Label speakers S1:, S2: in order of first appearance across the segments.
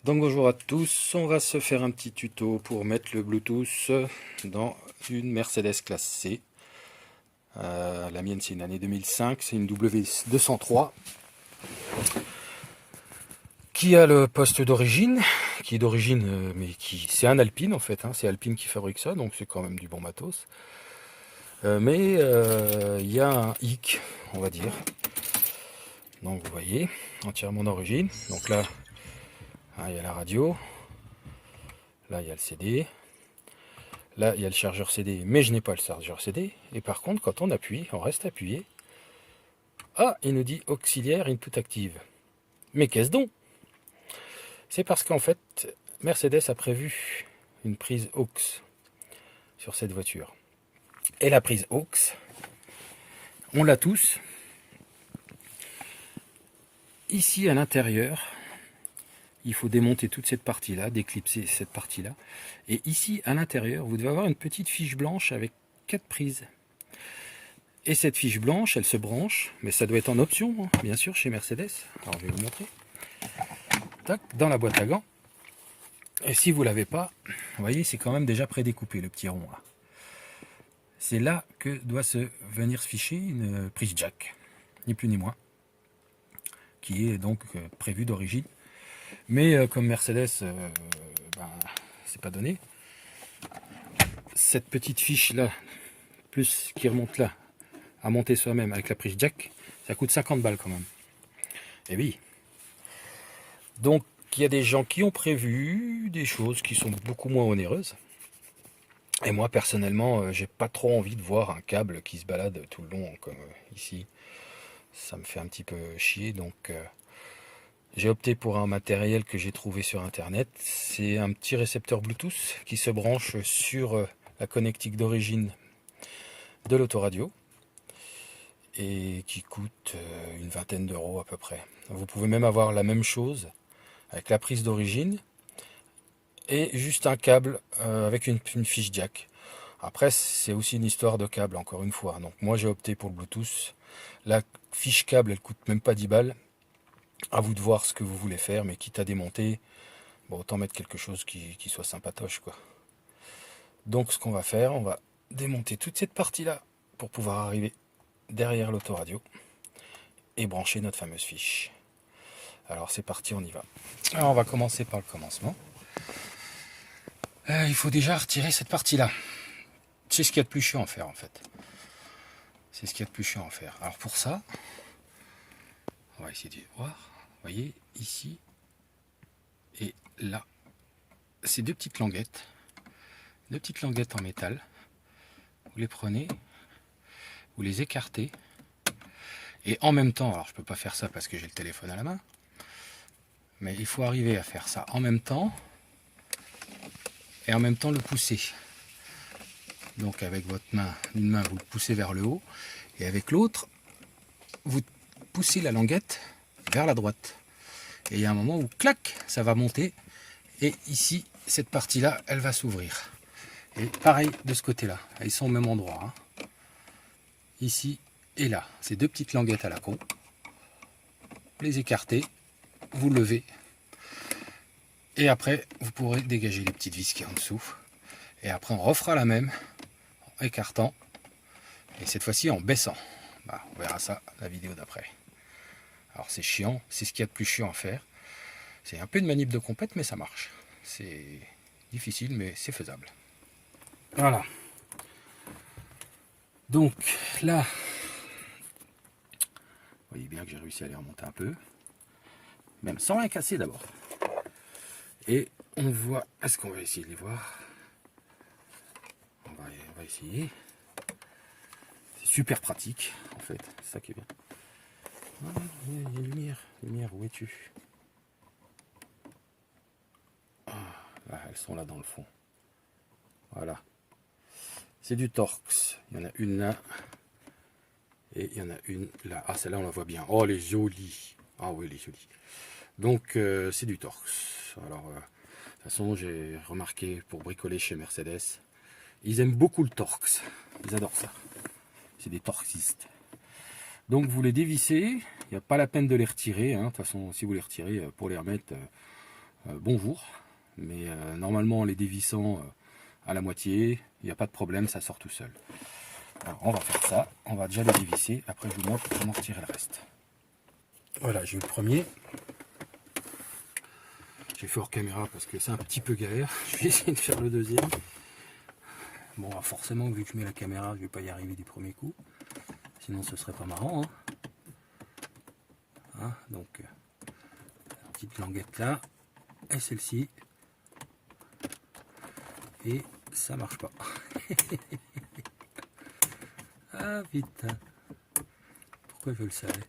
S1: Donc bonjour à tous, on va se faire un petit tuto pour mettre le Bluetooth dans une Mercedes classe C. La mienne c'est une année 2005, c'est une W203 qui a le poste d'origine, qui est d'origine, mais qui c'est un Alpine en fait, hein, c'est Alpine qui fabrique ça, donc c'est quand même du bon matos. Mais il y a un hic, on va dire. Donc vous voyez, entièrement d'origine. Donc là, hein, il y a la radio, là il y a le CD. Là, il y a le chargeur CD, mais je n'ai pas le chargeur CD. Et par contre, quand on appuie, on reste appuyé. Ah, il nous dit auxiliaire input active. Mais qu'est-ce donc? C'est parce qu'en fait, Mercedes a prévu une prise aux sur cette voiture. Et la prise aux, on l'a tous. Ici à l'intérieur, il faut démonter toute cette partie-là, déclipser cette partie-là. Et ici à l'intérieur, vous devez avoir une petite fiche blanche avec 4 prises. Et cette fiche blanche, elle se branche, mais ça doit être en option, hein, bien sûr, chez Mercedes. Alors je vais vous montrer. Tac, dans la boîte à gants. Et si vous ne l'avez pas, vous voyez, c'est quand même déjà prédécoupé, le petit rond là. C'est là que doit venir se ficher une prise jack, ni plus ni moins, qui est donc prévue d'origine. Mais comme Mercedes, c'est pas donné. Cette petite fiche là, plus qui remonte là, à monter soi-même avec la prise jack, ça coûte 50 balles quand même. Et oui. Donc il y a des gens qui ont prévu des choses qui sont beaucoup moins onéreuses. Et moi personnellement, j'ai pas trop envie de voir un câble qui se balade tout le long comme ici. Ça me fait un petit peu chier, donc j'ai opté pour un matériel que j'ai trouvé sur internet. C'est un petit récepteur Bluetooth qui se branche sur la connectique d'origine de l'autoradio et qui coûte une vingtaine d'euros à peu près. Vous pouvez même avoir la même chose avec la prise d'origine et juste un câble avec une fiche jack. Après, c'est aussi une histoire de câble, encore une fois. Donc moi, j'ai opté pour le Bluetooth. La fiche câble, elle coûte même pas 10 balles. À vous de voir ce que vous voulez faire, mais quitte à démonter, bon, autant mettre quelque chose qui soit sympatoche, quoi. Donc ce qu'on va faire, on va démonter toute cette partie-là pour pouvoir arriver derrière l'autoradio et brancher notre fameuse fiche. Alors c'est parti, on y va. Alors on va commencer par le commencement. Il faut déjà retirer cette partie-là. C'est ce qu'il y a de plus chiant à faire en fait. C'est ce qu'il y a de plus chiant à faire. Alors pour ça, on va essayer de voir. Vous voyez, ici et là, ces deux petites languettes en métal. Vous les prenez, vous les écartez. Et en même temps, alors je ne peux pas faire ça parce que j'ai le téléphone à la main, mais il faut arriver à faire ça en même temps et en même temps le pousser. Donc avec votre main, une main vous le poussez vers le haut et avec l'autre vous poussez la languette vers la droite. Et il y a un moment où clac, ça va monter et ici cette partie là elle va s'ouvrir. Et pareil de ce côté là, ils sont au même endroit. Hein. Ici et là, ces deux petites languettes à la con. Vous les écartez, vous levez et après vous pourrez dégager les petites vis qui sont en dessous. Et après on refera la même en écartant et cette fois-ci en baissant. Bah, on verra ça la vidéo d'après. Alors c'est chiant, c'est ce qu'il y a de plus chiant à faire. C'est un peu une manip de compète mais ça marche. C'est difficile mais c'est faisable. Voilà. Donc là, vous voyez bien que j'ai réussi à les remonter un peu. Même sans rien casser d'abord. Et on voit, est-ce qu'on va essayer de les voir? On va essayer. C'est super pratique en fait, c'est ça qui est bien. Ah, il y a lumière, où es-tu? Ah, là, elles sont là dans le fond. Voilà. C'est du Torx. Il y en a une là. Et il y en a une là. Ah, celle-là, on la voit bien. Oh, elle est jolie. Ah oui, elle est jolie. Donc, c'est du Torx. Alors, de toute façon, j'ai remarqué pour bricoler chez Mercedes, ils aiment beaucoup le Torx. Ils adorent ça. C'est des torxistes. Donc, vous les dévissez. Il n'y a pas la peine de les retirer. Hein. De toute façon, si vous les retirez, pour les remettre, bonjour. Mais normalement, en les dévissant à la moitié, il n'y a pas de problème, ça sort tout seul. Alors, on va faire ça, on va déjà les dévisser, après je vous montre comment retirer le reste. Voilà, j'ai eu le premier. J'ai fait hors caméra parce que c'est un petit peu galère. Je vais essayer de faire le deuxième. Bon, forcément, vu que je mets la caméra, je vais pas y arriver du premier coup. Sinon, ce serait pas marrant. Hein, donc, la petite languette là, et celle-ci. Et ça marche pas. Ah putain. Pourquoi je le savais?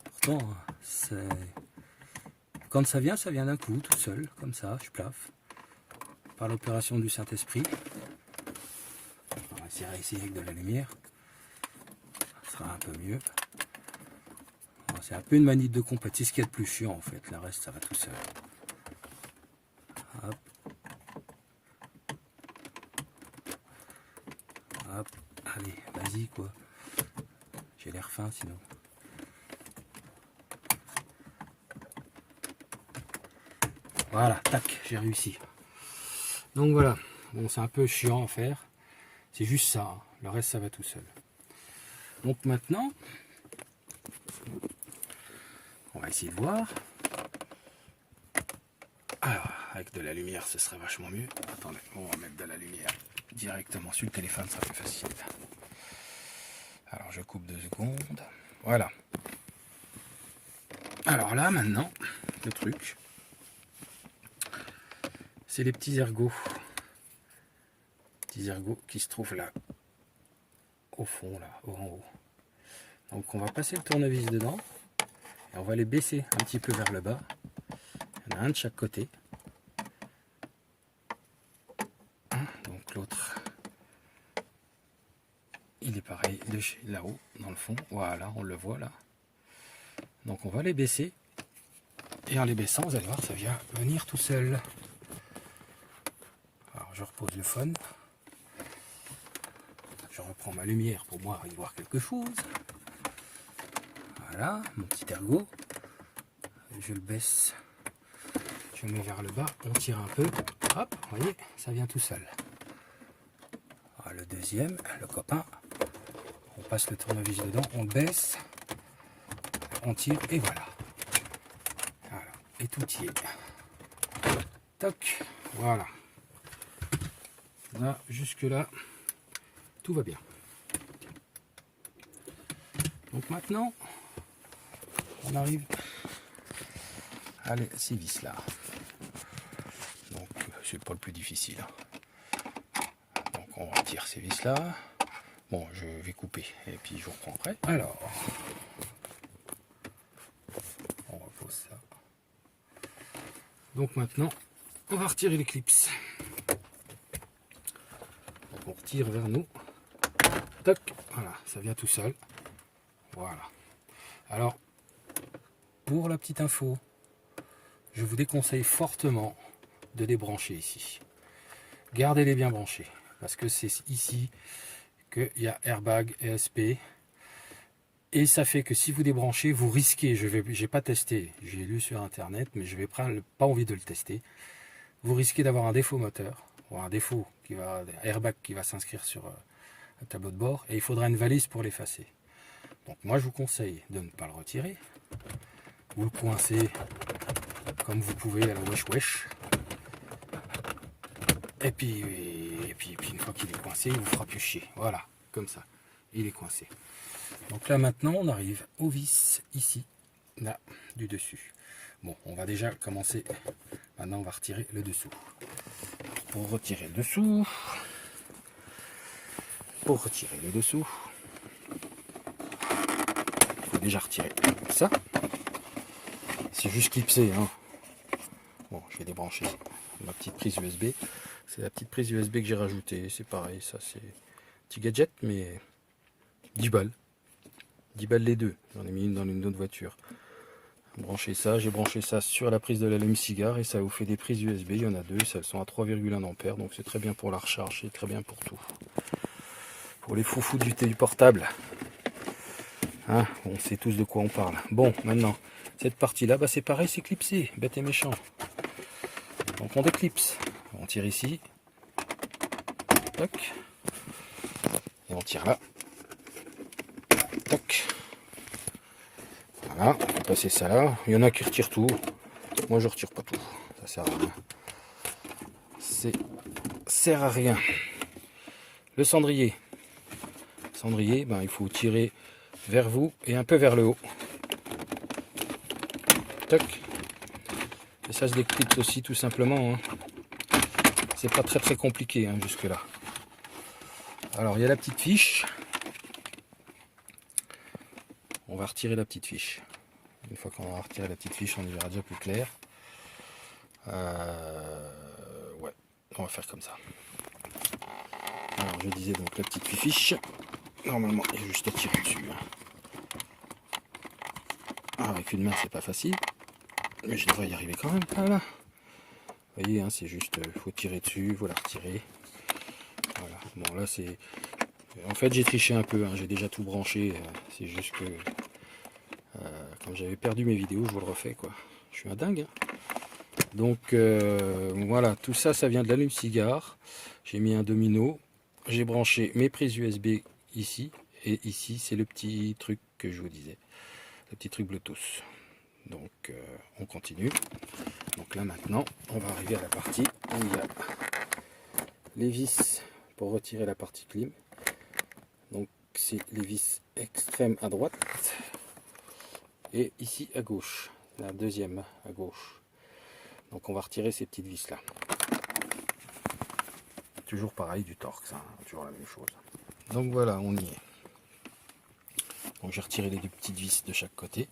S1: Pourtant, c'est... Quand ça vient d'un coup, tout seul, comme ça, je plaffe. Par l'opération du Saint-Esprit. On va essayer avec de la lumière. Ça sera un peu mieux. C'est un peu une manip de compète. C'est ce qu'il y a de plus chiant en fait. Le reste, ça va tout seul. Hop. Hop. Allez, vas-y quoi. J'ai l'air fin sinon. Voilà, tac, j'ai réussi. Donc voilà, bon c'est un peu chiant à faire. C'est juste ça, hein. Le reste ça va tout seul. Donc maintenant, on va essayer de voir. Alors, avec de la lumière ce serait vachement mieux. Attendez, on va mettre de la lumière directement sur le téléphone, ça sera plus facile. Alors je coupe 2 secondes. Voilà. Alors là maintenant, le truc, c'est les petits ergots. Petits ergots qui se trouvent là, au fond, là, en haut. Donc on va passer le tournevis dedans, et on va les baisser un petit peu vers le bas. Il y en a un de chaque côté. Donc l'autre, il est pareil, là-haut, dans le fond. Voilà, on le voit là. Donc on va les baisser, et en les baissant, vous allez voir, ça vient venir tout seul. Alors je repose le phone. Je reprends ma lumière pour moi y voir quelque chose. Voilà, mon petit ergot. Je le baisse. Je le mets vers le bas. On tire un peu. Hop, vous voyez, ça vient tout seul. Alors, le deuxième, le copain. On passe le tournevis dedans. On le baisse. On tire et voilà. Voilà. Et tout y est. Toc. Voilà. Là, jusque là. Tout va bien. Donc maintenant, on arrive à ces vis là. Donc c'est pas le plus difficile. Donc on retire ces vis là. Bon, je vais couper et puis je reprends après. Alors, on repose ça. Donc maintenant, on va retirer les clips. Donc on retire vers nous. Toc, voilà, ça vient tout seul. Voilà. Alors, pour la petite info, je vous déconseille fortement de les brancher ici. Gardez-les bien branchés, parce que c'est ici qu'il y a airbag, ESP, et ça fait que si vous débranchez, vous risquez, j'ai pas testé, j'ai lu sur internet, mais je n'ai pas envie de le tester, vous risquez d'avoir un défaut moteur, ou un défaut airbag qui va s'inscrire sur un tableau de bord, et il faudra une valise pour l'effacer. Donc moi je vous conseille de ne pas le retirer, vous le coincez comme vous pouvez à la wesh wesh, et puis une fois qu'il est coincé, il vous fera plus chier, voilà, comme ça, il est coincé. Donc là maintenant on arrive au vis ici, là, du dessus. Bon, on va déjà commencer, maintenant on va retirer le dessous. Pour retirer le dessous, il faut déjà retirer ça. C'est juste clipsé, hein. Bon, je vais débrancher ma petite prise USB. C'est la petite prise USB que j'ai rajoutée. C'est pareil, ça c'est un petit gadget, mais 10 balles. 10 balles les deux. J'en ai mis une dans une autre voiture. Brancher ça, j'ai branché ça sur la prise de l'allume-cigare et ça vous fait des prises USB. Il y en a deux, elles sont à 3,1 ampères, donc c'est très bien pour la recharge, c'est très bien pour tout. Pour les foufous du portable. Hein, on sait tous de quoi on parle. Bon, maintenant, cette partie-là, bah c'est pareil, c'est clipsé, bête et méchant. Donc on déclipse, on tire ici, toc, et on tire là, toc. Voilà, on peut passer ça là. Il y en a qui retirent tout. Moi je retire pas tout, ça sert à rien. Sert à rien. Le cendrier. Cendrier, ben, il faut tirer vers vous et un peu vers le haut. Toc. Et ça se déclipse aussi tout simplement. Hein. C'est pas très compliqué hein, jusque là. Alors il y a la petite fiche. On va retirer la petite fiche. Une fois qu'on va retirer la petite fiche, on y verra déjà plus clair. Ouais, on va faire comme ça. Alors je disais donc la petite fiche. Normalement il y a juste à tirer dessus. Ah, avec une main c'est pas facile. Mais je devrais y arriver quand même. Voilà. Vous voyez, hein, c'est juste, faut tirer dessus, faut la retirer. Voilà. Bon là c'est... En fait j'ai triché un peu, hein, j'ai déjà tout branché. C'est juste que... quand j'avais perdu mes vidéos, je vous le refais quoi. Je suis un dingue. Hein. Donc voilà, tout ça, ça vient de l'allume-cigare. J'ai mis un domino. J'ai branché mes prises USB ici. Et ici, c'est le petit truc que je vous disais. Le petit truc Bluetooth. Donc on continue. Donc là maintenant, on va arriver à la partie où il y a les vis pour retirer la partie clim. Donc c'est les vis extrêmes à droite. Et ici à gauche. La deuxième à gauche. Donc on va retirer ces petites vis là. Toujours pareil du torx, hein, toujours la même chose. Donc voilà, on y est. Donc j'ai retiré les deux petites vis de chaque côté.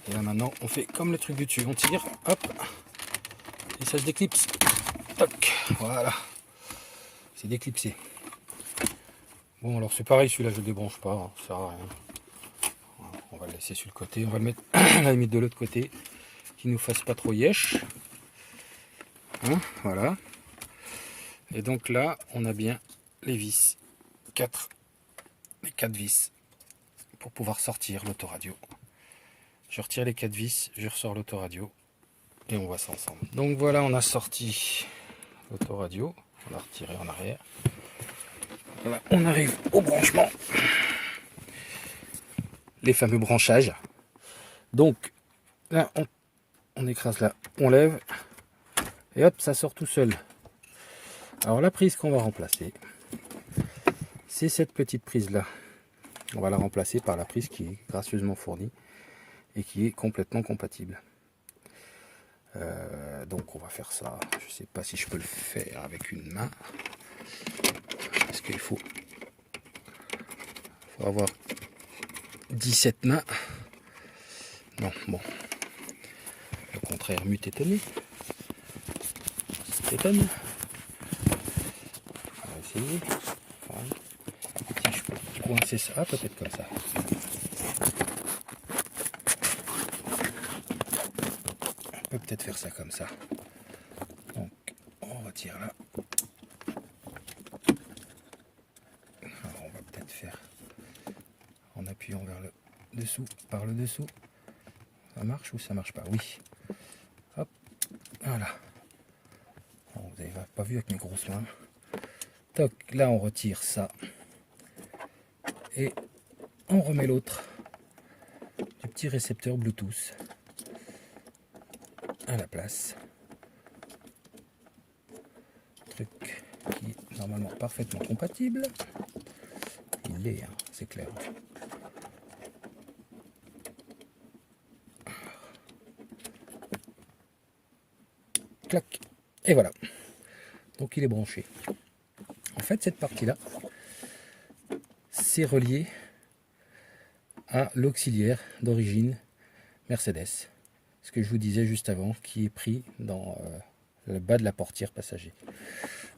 S1: Et là maintenant on fait comme le truc du dessus, on tire, hop, et ça se déclipse. Toc, voilà. C'est déclipsé. Bon alors c'est pareil, celui-là je le débranche pas, hein, ça sert à rien. Voilà, on va le laisser sur le côté, on va le mettre à la limite de l'autre côté, qu'il nous fasse pas trop yesh. Hein, voilà. Et donc là on a bien les vis, les 4 vis pour pouvoir sortir l'autoradio. Je retire les 4 vis, je ressors l'autoradio et on voit ça ensemble. Donc voilà, on a sorti l'autoradio, on l'a retiré en arrière. Voilà, on arrive au branchement, les fameux branchages. Donc là, on écrase là, on lève et hop, ça sort tout seul. Alors la prise qu'on va remplacer, c'est cette petite prise là. On va la remplacer par la prise qui est gracieusement fournie et qui est complètement compatible. Donc on va faire ça. Je sais pas si je peux le faire avec une main. Parce qu'il faut avoir 17 mains. Non, bon. Au contraire, mute étonné. T'étonnes. On va essayer. Voilà. Si je peux coincer ça, peut-être comme ça. On peut peut-être faire ça comme ça. Donc, on retire là. Alors, on va peut-être faire en appuyant vers le dessous, par le dessous. Ça marche ou ça marche pas? Oui. Hop, voilà. Bon, vous n'avez pas vu avec mes grosses mains. Toc, là on retire ça. Et on remet l'autre du petit récepteur Bluetooth à la place. Truc qui est normalement parfaitement compatible. Il l'est, hein, c'est clair. Clac. Et voilà. Donc il est branché. En fait, cette partie-là, c'est relié à l'auxiliaire d'origine Mercedes. Ce que je vous disais juste avant, qui est pris dans le bas de la portière passager.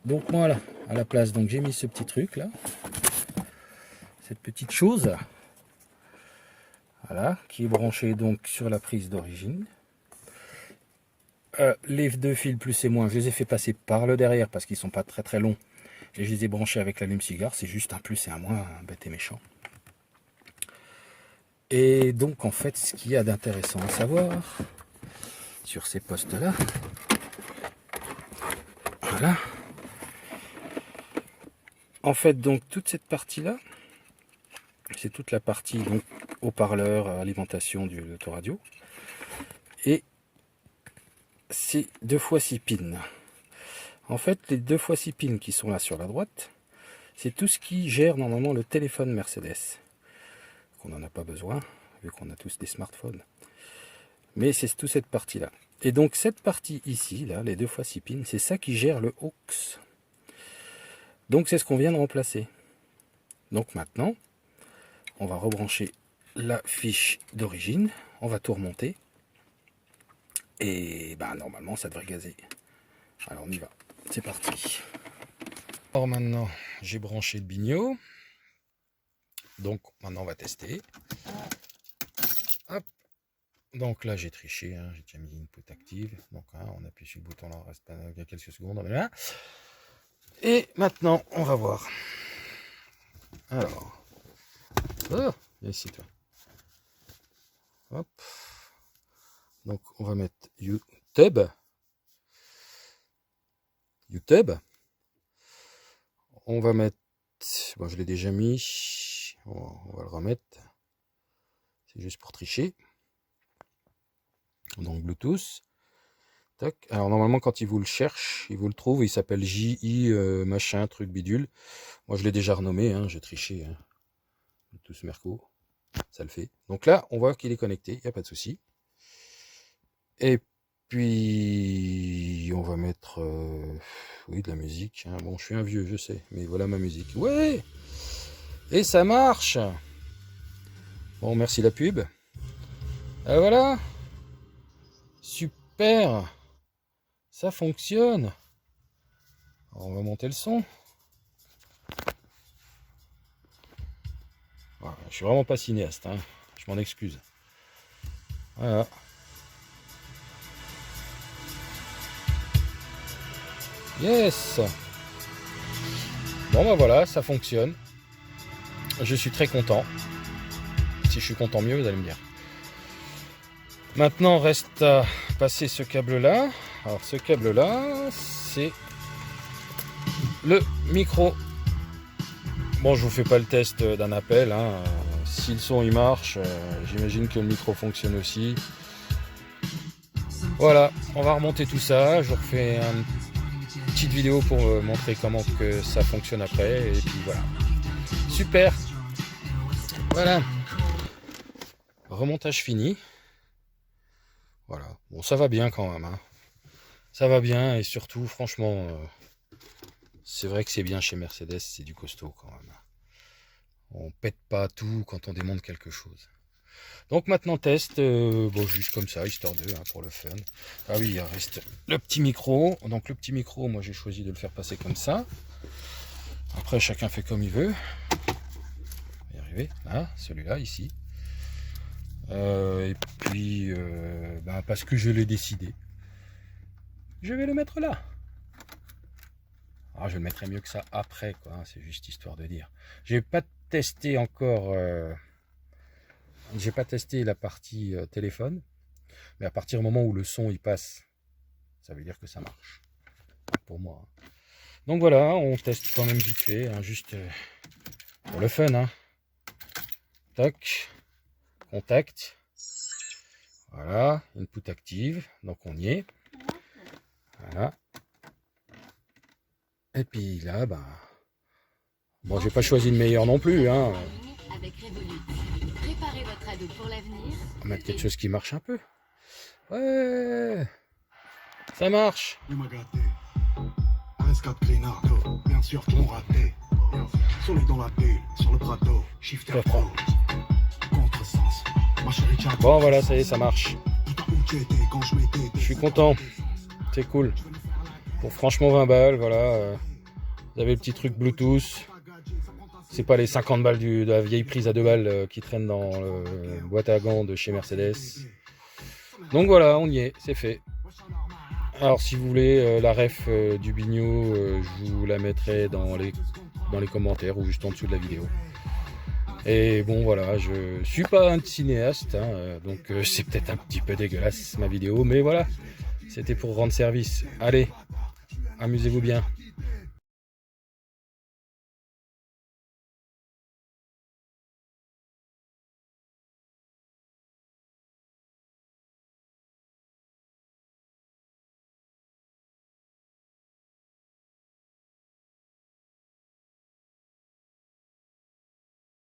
S1: Donc voilà, à la place, donc j'ai mis ce petit truc là, cette petite chose, voilà, qui est branchée donc sur la prise d'origine. Les deux fils plus et moins, je les ai fait passer par le derrière parce qu'ils sont pas très longs. Et je les ai branchés avec l'allume-cigare, c'est juste un plus et un moins, bête et méchant. Et donc en fait, ce qu'il y a d'intéressant à savoir sur ces postes là, Voilà. En fait, donc toute cette partie-là, c'est toute la partie donc haut-parleur, alimentation de l'autoradio. Et c'est 2x6 pins. En fait, les 2x6 pins qui sont là sur la droite, c'est tout ce qui gère normalement le téléphone Mercedes. Qu'on n'en a pas besoin, vu qu'on a tous des smartphones. Mais c'est toute cette partie-là. Et donc cette partie ici, là, les 2x6 pins, c'est ça qui gère le aux. Donc c'est ce qu'on vient de remplacer. Donc maintenant, on va rebrancher la fiche d'origine, on va tout remonter. Et ben normalement ça devrait gazer. Alors on y va, c'est parti. Alors maintenant j'ai branché le bigno. Donc maintenant on va tester. Hop. Donc là j'ai triché, hein. J'ai déjà mis une input active. Donc hein, on appuie sur le bouton là, on reste quelques secondes. Et maintenant on va voir. Alors. Oh, viens ici toi. Hop. Donc on va mettre YouTube. On va mettre, bon je l'ai déjà mis, on va le remettre. C'est juste pour tricher. Donc Bluetooth. Tac. Alors normalement quand il vous le cherche, il vous le trouve, il s'appelle JI machin truc bidule. Moi je l'ai déjà renommé, hein, j'ai triché. Hein. Bluetooth Merco, ça le fait. Donc là on voit qu'il est connecté, il n'y a pas de souci. Et puis on va mettre oui de la musique. Hein. Bon je suis un vieux, je sais, mais voilà ma musique. Ouais. Et ça marche. Bon merci la pub. Et voilà. Super. Ça fonctionne. Alors, on va monter le son. Voilà, je suis vraiment pas cinéaste, hein. Je m'en excuse. Voilà. Yes. Bon ben voilà, ça fonctionne. Je suis très content. Si je suis content mieux, vous allez me dire. Maintenant, reste à passer ce câble-là. Alors ce câble-là, c'est le micro. Bon, je vous fais pas le test d'un appel. Hein. Si le son il marche, j'imagine que le micro fonctionne aussi. Voilà, on va remonter tout ça. Je vous refais une petite vidéo pour montrer comment que ça fonctionne après. Et puis voilà. Super. Voilà. Remontage fini. Voilà. Bon, ça va bien quand même. Hein. Ça va bien et surtout, franchement, c'est vrai que c'est bien chez Mercedes, c'est du costaud quand même. On pète pas tout quand on démonte quelque chose. Donc maintenant test, bon juste comme ça, histoire de, hein, pour le fun. Ah oui, il reste le petit micro. Donc le petit micro, moi j'ai choisi de le faire passer comme ça. Après chacun fait comme il veut. On va y arriver. Hein, celui-là ici. Et puis, ben, parce que je l'ai décidé, je vais le mettre là. Alors, je le mettrai mieux que ça après, quoi. Hein, c'est juste histoire de dire. J'ai pas testé encore. J'ai pas testé la partie téléphone, mais à partir du moment où le son il passe, ça veut dire que ça marche. Pour moi. Hein. Donc voilà, on teste quand même vite fait, hein, juste pour le fun. Hein. Tac. Contact. Voilà, input active, donc on y est. Voilà. Et puis là, ben... Bon, j'ai pas choisi le meilleur non plus, hein. On va mettre quelque chose qui marche un peu. Ouais. Ça marche. Bien sûr qu'ils m'ont raté. Soleil dans la bulle, sur le plateau, shifter pro. Contresens. Bon voilà, ça y est, ça marche. Je suis content. C'est cool. Pour franchement 20 balles, voilà. Vous avez le petit truc Bluetooth. C'est pas les 50 balles de la vieille prise à 2 balles qui traîne dans le boîte à gants de chez Mercedes. Donc voilà, on y est, c'est fait. Alors si vous voulez la ref du bigno, je vous la mettrai dans les commentaires ou juste en dessous de la vidéo. Et bon voilà, je suis pas un cinéaste, hein, donc c'est peut-être un petit peu dégueulasse ma vidéo, mais voilà, c'était pour rendre service. Allez, Amusez-vous bien.